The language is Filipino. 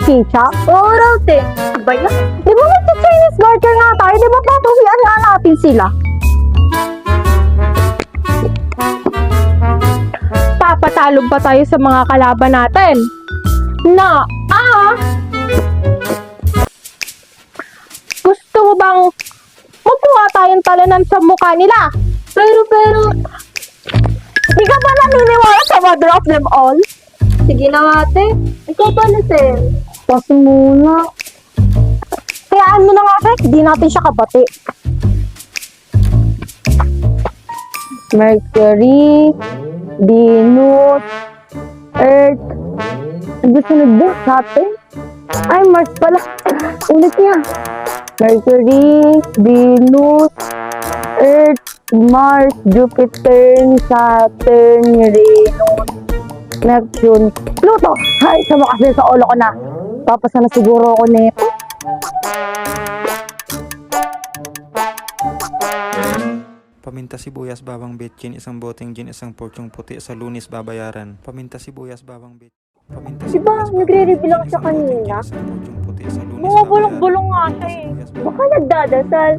Chicha? Oo raw, te. Ba yan? Di ba magsa-Chinese garter nga tayo? Di ba patuloyan nga natin sila? Papatalog pa tayo sa mga kalaban natin. Gusto mo bang magkuha tayong talanan sa mukha nila? Pero, Di ka ba naniniwala sa mother of them all? sige na nga, te. Ikaw pala, te. Pas muna. Kayaan mo na nga, Fek. Di natin siya kabati. Mercury, Venus, Earth. Sunod din natin. Ay, Mars pala. Ulit niya. Mercury, Venus, Earth, Mars, Jupiter, Saturn, Uranus, Neptune, Pluto. Hay, sa wakas sa ulo ko na. Papasa na siguro ako nito. Paminta sibuyas, bawang bitchin, isang boteng gin, isang porsyong puti, sa Lunes babayaran. Paminta sibuyas, bawang bitchin. Paminta Di ba, nagre-reveal ako siya kanina? Isang porsyong puti, sa Lunes Mga bulong-bulong nga siya eh. Baka nagdadasal.